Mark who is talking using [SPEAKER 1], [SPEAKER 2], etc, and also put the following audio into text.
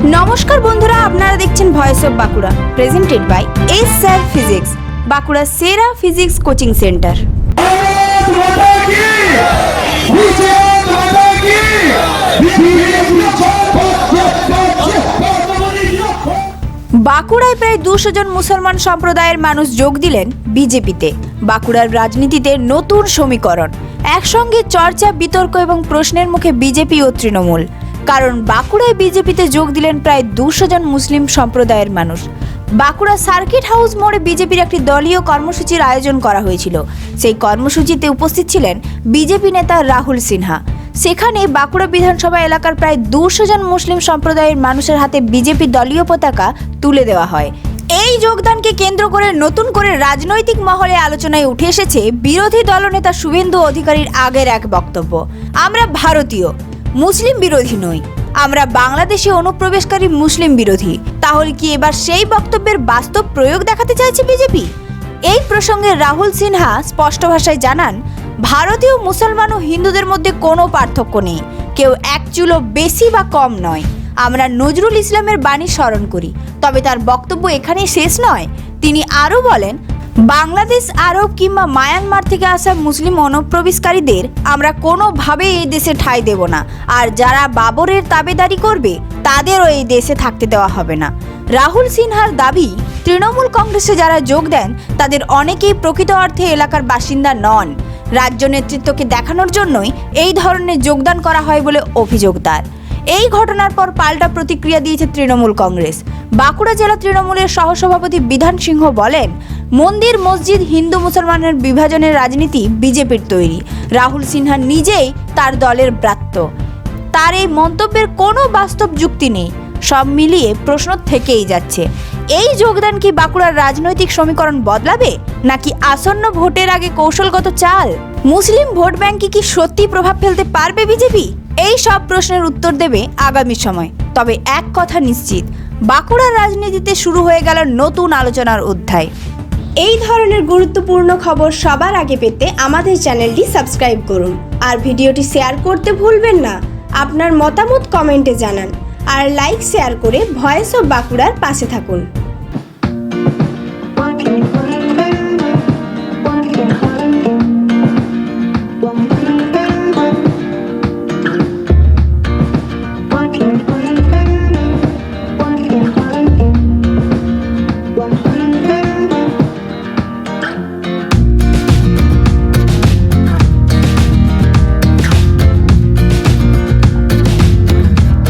[SPEAKER 1] नमस्कार बंधुरा आपनारा देखছেন voice of Bankura presented by S sir physics Bankura সেরা ফিজিক্স কোচিং সেন্টার। বাঁকুড়ায় প্রায় 200 জন মুসলমান সম্প্রদায়ের মানুষ যোগ দিলেন বিজেপিতে। বাঁকুড়ার রাজনীতিতে নতুন সমীকরণ, একসঙ্গে চর্চা, বিতর্ক এবং প্রশ্নের মুখে বিজেপি ও তৃণমূল। কারণ বাঁকুড়ায় বিজেপিতে যোগ দিলেন প্রায় 200 জন মুসলিম সম্প্রদায়ের মানুষ। বাঁকুড়া সার্কিট হাউস মোড়ে বিজেপির একটি দলীয় কর্মসূচির আয়োজন করা হয়েছিল। সেই কর্মসূচিতে উপস্থিত ছিলেন বিজেপি নেতা রাহুল সিনহা। সেখানে বাঁকুড়া বিধানসভা এলাকার প্রায় 200 জন মুসলিম সম্প্রদায়ের মানুষের হাতে বিজেপি দলীয় পতাকা তুলে দেওয়া হয়। এই যোগদানকে কেন্দ্র করে নতুন করে রাজনৈতিক মহলে আলোচনায় উঠে এসেছে বিরোধী দলনেতা শুভেন্দু অধিকারীর আগের এক বক্তব্য, আমরা ভারতীয়, মুসলিম বিরোধী নই, আমরা বাংলাদেশে অনুপ্রবেশকারী মুসলিম বিরোধী। তাহলে কি এবার সেই বক্তব্যের বাস্তব প্রয়োগ দেখাতে চাইছে বিজেপি? এই প্রসঙ্গে রাহুল সিনহা স্পষ্ট ভাষায় জানান, ভারতীয় মুসলমান ও হিন্দুদের মধ্যে কোনো পার্থক্য নেই, কেউ এক চুলো বেশি বা কম নয়। আমরা নজরুল ইসলামের বাণী স্মরণ করি, তবে তার বক্তব্য এখানেই শেষ নয়। তিনি আরও বলেন, বাংলাদেশ, আরব কিংবা মায়ানমার থেকে আসা মুসলিম অনুপ্রবেশকারীদের আমরা কোনোভাবে এই দেশে ঠাঁই দেব না, আর যারা বাবরের তাবেদারি করবে তাদেরও এই দেশে থাকতে দেওয়া হবে না। রাহুল সিনহার দাবি, তৃণমূল কংগ্রেসে যারা যোগ দেন তাদের অনেকেই প্রকৃত অর্থে এলাকার বাসিন্দা নন। রাজ্য নেতৃত্বকে দেখানোর জন্যই এই ধরনের যোগদান করা হয় বলে অভিযোগ তার। এই ঘটনার পর পাল্টা প্রতিক্রিয়া দিয়েছে তৃণমূল কংগ্রেস। বাঁকুড়া জেলা তৃণমূলের সহসভাপতি বিধান সিংহ বলেন, মন্দির মসজিদ হিন্দু মুসলমানের বিভাজনের রাজনীতি বিজেপির তৈরি। রাহুল সিনহা নিজেই তার দলের ব্রাত্য, তার এই মন্তব্যের কোনো বাস্তব যুক্তি নেই। সব মিলিয়ে প্রশ্ন থেকেই যাচ্ছে, এই যোগদান কি বাঁকুড়ার রাজনৈতিক সমীকরণ বদলাবে, নাকি আসন্ন ভোটের আগে কৌশলগত চাল? মুসলিম ভোট ব্যাংকে কি সত্যি প্রভাব ফেলতে পারবে বিজেপি? এই সব প্রশ্নের উত্তর দেবে আগামী সময়। তবে এক কথা নিশ্চিত, বাঁকুড়ার রাজনীতিতে শুরু হয়ে গেল নতুন আলোচনার অধ্যায়। এই ধরনের গুরুত্বপূর্ণ খবর সবার আগে পেতে আমাদের চ্যানেলটি সাবস্ক্রাইব করুন, আর ভিডিওটি শেয়ার করতে ভুলবেন না। আপনার মতামত কমেন্টে জানান, আর লাইক শেয়ার করে ভয়েস অফ বাঁকুড়ার পাশে থাকুন।